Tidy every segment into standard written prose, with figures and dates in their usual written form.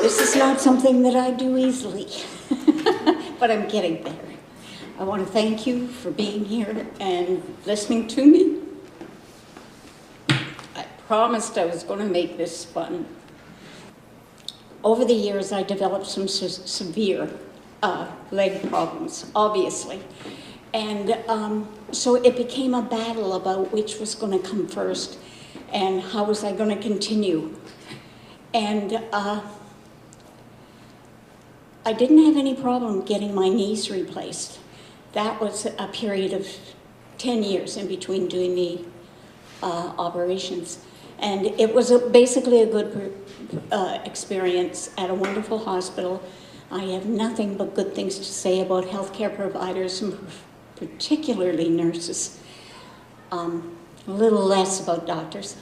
This is not something that I do easily, but I'm getting there. I want to thank you for being here and listening to me. I promised I was going to make this fun. Over the years, I developed some severe leg problems, obviously. And so it became a battle about which was going to come first and how was I going to continue. And I didn't have any problem getting my knees replaced. That was a period of 10 years in between doing the operations. And it was basically a good experience at a wonderful hospital. I have nothing but good things to say about healthcare providers, and particularly nurses. A little less about doctors.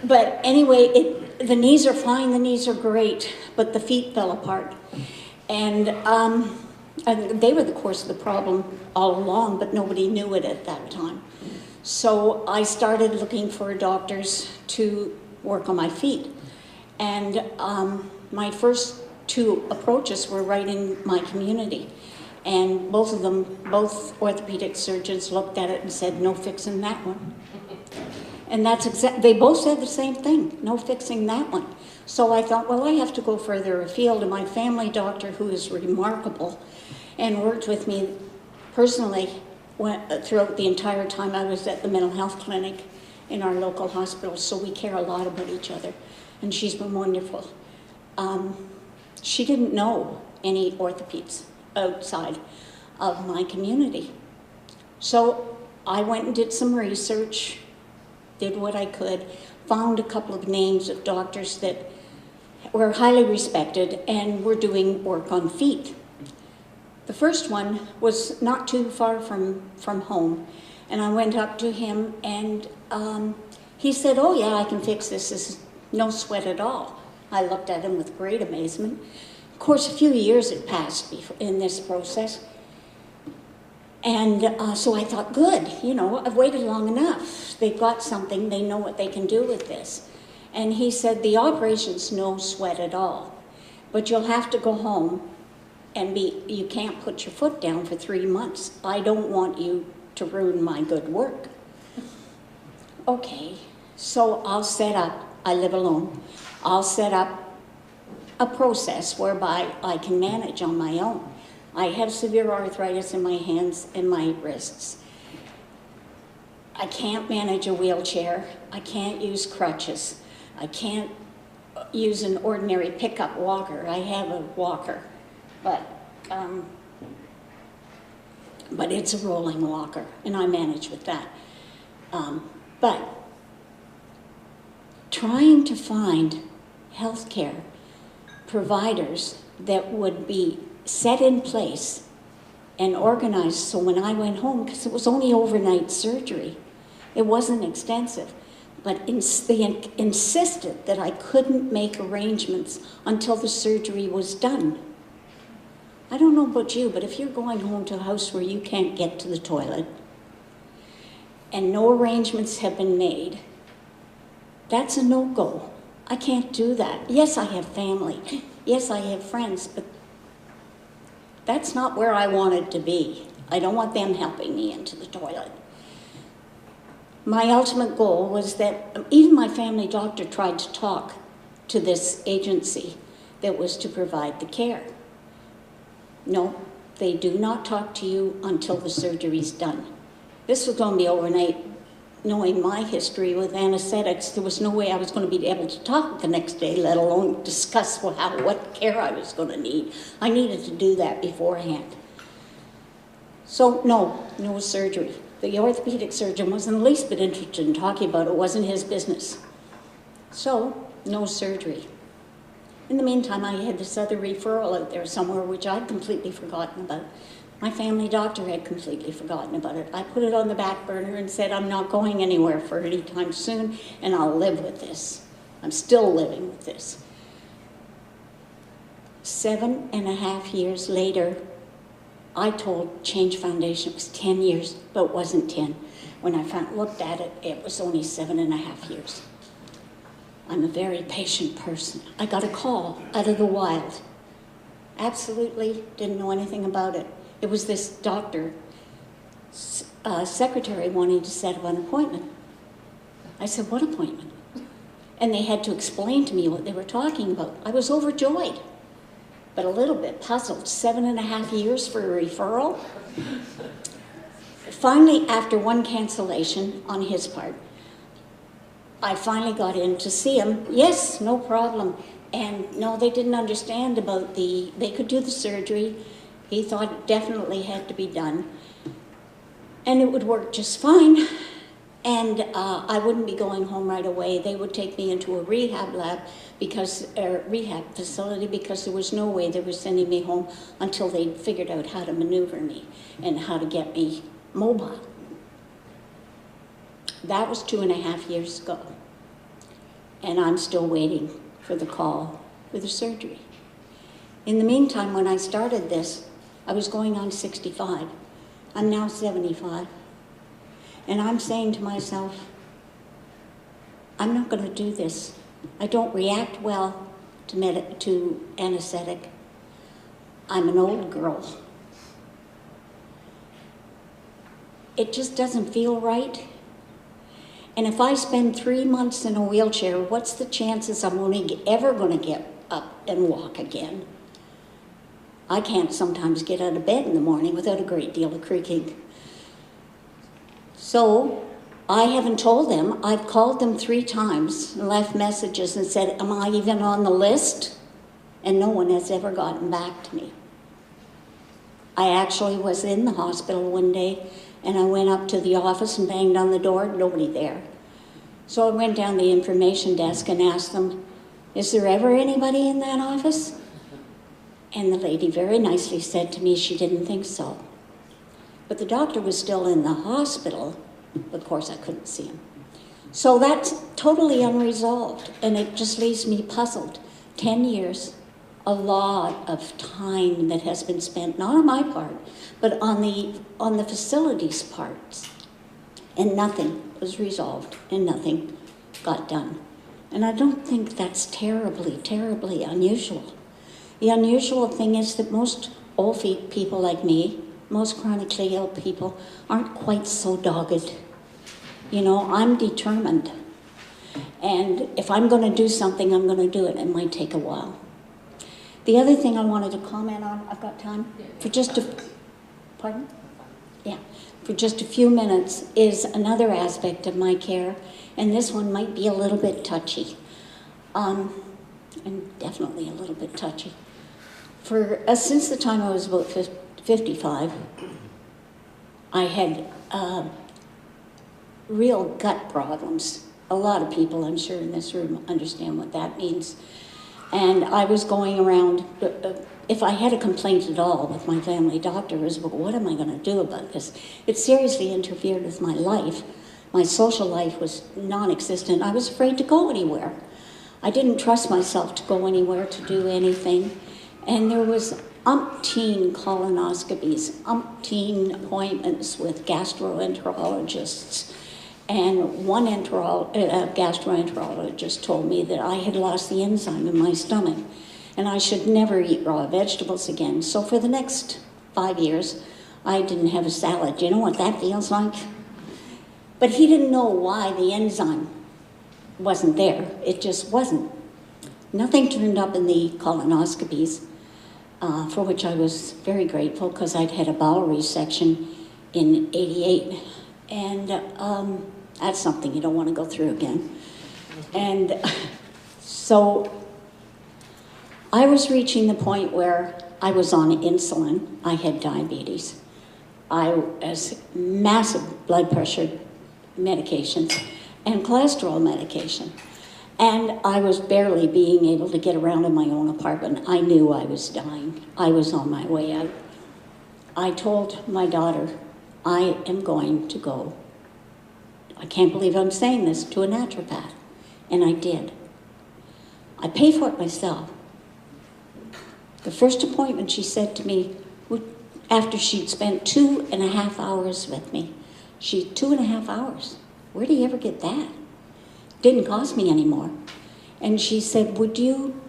But anyway, the knees are fine, the knees are great, but the feet fell apart. And they were the course of the problem all along, but nobody knew it at that time. So I started looking for doctors to work on my feet. And my first two approaches were right in my community. And both orthopedic surgeons looked at it and said, no fixing that one. And they both said the same thing, no fixing that one. So I thought, well, I have to go further afield. And my family doctor, who is remarkable and worked with me personally throughout the entire time I was at the mental health clinic in our local hospital, so we care a lot about each other. And she's been wonderful. She didn't know any orthopedics outside of my community. So I went and did some research, did what I could, found a couple of names of doctors that were highly respected and were doing work on feet. The first one was not too far from home, and I went up to him and he said, oh yeah, I can fix this, this is no sweat at all. I looked at him with great amazement. Of course, a few years had passed in this process. And so I thought, good, I've waited long enough. They've got something, they know what they can do with this. And he said, the operation's no sweat at all, but you'll have to go home and you can't put your foot down for 3 months. I don't want you to ruin my good work. Okay, so I live alone. I'll set up a process whereby I can manage on my own. I have severe arthritis in my hands and my wrists. I can't manage a wheelchair. I can't use crutches. I can't use an ordinary pickup walker. I have a walker, but it's a rolling walker, and I manage with that. But trying to find healthcare providers that would be set in place and organized so when I went home, because it was only overnight surgery, it wasn't extensive, but they insisted that I couldn't make arrangements until the surgery was done. I don't know about you, but if you're going home to a house where you can't get to the toilet and no arrangements have been made, that's a no-go. I can't do that. Yes, I have family. Yes, I have friends, but that's not where I wanted to be. I don't want them helping me into the toilet. My ultimate goal was that even my family doctor tried to talk to this agency that was to provide the care. No, they do not talk to you until the surgery's done. This was going to be overnight. Knowing my history with anesthetics, there was no way I was going to be able to talk the next day, let alone discuss what care I was going to need. I needed to do that beforehand. So no surgery. The orthopedic surgeon wasn't the least bit interested in talking about it. It wasn't his business. So no surgery. In the meantime, I had this other referral out there somewhere which I'd completely forgotten about. My family doctor had completely forgotten about it. I put it on the back burner and said, I'm not going anywhere for any time soon, and I'll live with this. I'm still living with this. 7.5 years later, I told Change Foundation it was 10 years, but it wasn't 10. When I looked at it, it was only 7.5 years. I'm a very patient person. I got a call out of the wild. Absolutely didn't know anything about it. It was this doctor, secretary wanting to set up an appointment. I said, what appointment? And they had to explain to me what they were talking about. I was overjoyed, but a little bit puzzled. 7.5 years for a referral? Finally, after one cancellation on his part, I finally got in to see him. Yes, no problem. And no, they didn't understand about they could do the surgery. He thought it definitely had to be done. And it would work just fine. And I wouldn't be going home right away. They would take me into a rehab facility because there was no way they were sending me home until they figured out how to maneuver me and how to get me mobile. That was 2.5 years ago. And I'm still waiting for the call for the surgery. In the meantime, when I started this, I was going on 65. I'm now 75. And I'm saying to myself, I'm not going to do this. I don't react well to anesthetic. I'm an old girl. It just doesn't feel right. And if I spend 3 months in a wheelchair, what's the chances I'm ever going to get up and walk again? I can't sometimes get out of bed in the morning without a great deal of creaking. So I haven't told them. I've called them 3 times and left messages and said, am I even on the list? And no one has ever gotten back to me. I actually was in the hospital one day and I went up to the office and banged on the door, nobody there. So I went down the information desk and asked them, is there ever anybody in that office? And the lady very nicely said to me she didn't think so. But the doctor was still in the hospital. Of course, I couldn't see him. So that's totally unresolved, and it just leaves me puzzled. 10 years, a lot of time that has been spent, not on my part, but on the facilities parts. And nothing was resolved, and nothing got done. And I don't think that's terribly, terribly unusual. The unusual thing is that most old people like me, most chronically ill people, aren't quite so dogged. You know, I'm determined. And if I'm going to do something, I'm going to do it. It might take a while. The other thing I wanted to comment on, I've got time for just pardon? Yeah, for just a few minutes, is another aspect of my care, and this one might be a little bit touchy, and definitely a little bit touchy. Since the time I was about 55, I had real gut problems. A lot of people, I'm sure, in this room understand what that means. And I was going around, if I had a complaint at all with my family doctor, it was, well, what am I going to do about this? It seriously interfered with my life. My social life was non-existent. I was afraid to go anywhere. I didn't trust myself to go anywhere, to do anything. And there was umpteen colonoscopies, umpteen appointments with gastroenterologists. And one gastroenterologist told me that I had lost the enzyme in my stomach and I should never eat raw vegetables again. So for the next 5 years, I didn't have a salad. You know what that feels like? But he didn't know why the enzyme wasn't there. It just wasn't. Nothing turned up in the colonoscopies, for which I was very grateful because I'd had a bowel resection in '88. And that's something you don't want to go through again. And so I was reaching the point where I was on insulin. I had diabetes. I was massive blood pressure medication and cholesterol medication. And I was barely being able to get around in my own apartment. I knew I was dying. I was on my way out. I told my daughter, I am going to go, I can't believe I'm saying this, to a naturopath. And I did. I pay for it myself. The first appointment, she said to me, after she'd spent 2.5 hours with me, 2.5 hours. Where do you ever get that? Didn't cost me any more. And she said, would you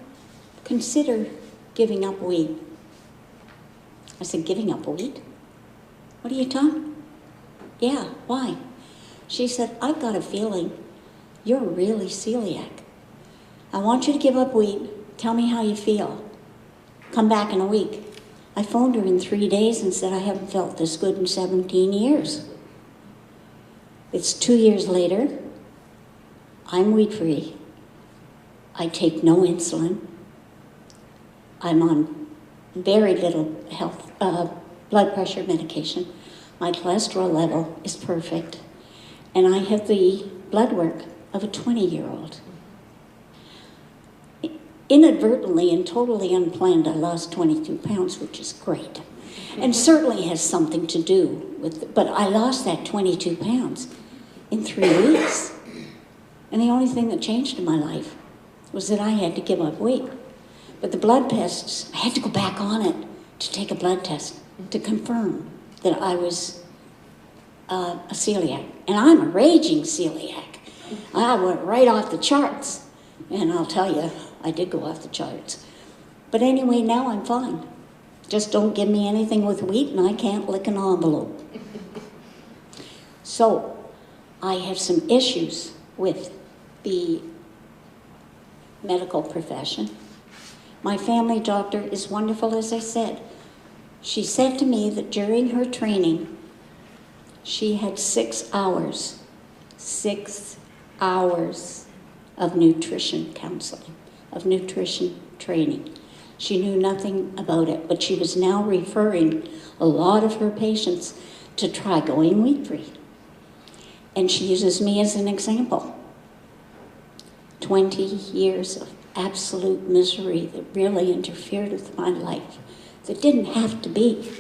consider giving up wheat? I said, giving up wheat? What are you talking? Yeah, why? She said, I've got a feeling you're really celiac. I want you to give up wheat. Tell me how you feel. Come back in a week. I phoned her in 3 days and said, I haven't felt this good in 17 years. It's 2 years later. I'm wheat-free. I take no insulin. I'm on very little blood pressure medication. My cholesterol level is perfect. And I have the blood work of a 20-year-old. Inadvertently and totally unplanned, I lost 22 pounds, which is great. And certainly has something to do with, but I lost that 22 pounds in 3 weeks. And the only thing that changed in my life was that I had to give up weight. But the blood tests, I had to go back on it to take a blood test to confirm that I was a celiac. And I'm a raging celiac. I went right off the charts. And I'll tell you, I did go off the charts. But anyway, now I'm fine. Just don't give me anything with wheat and I can't lick an envelope. So, I have some issues with the medical profession. My family doctor is wonderful, as I said. She said to me that during her training, she had 6 hours of nutrition counseling, of nutrition training. She knew nothing about it, but she was now referring a lot of her patients to try going wheat-free. And she uses me as an example. 20 years of absolute misery that really interfered with my life, that didn't have to be.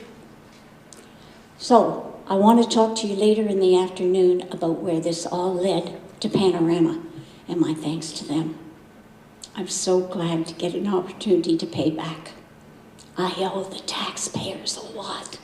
So, I want to talk to you later in the afternoon about where this all led to Panorama, and my thanks to them. I'm so glad to get an opportunity to pay back. I owe the taxpayers a lot.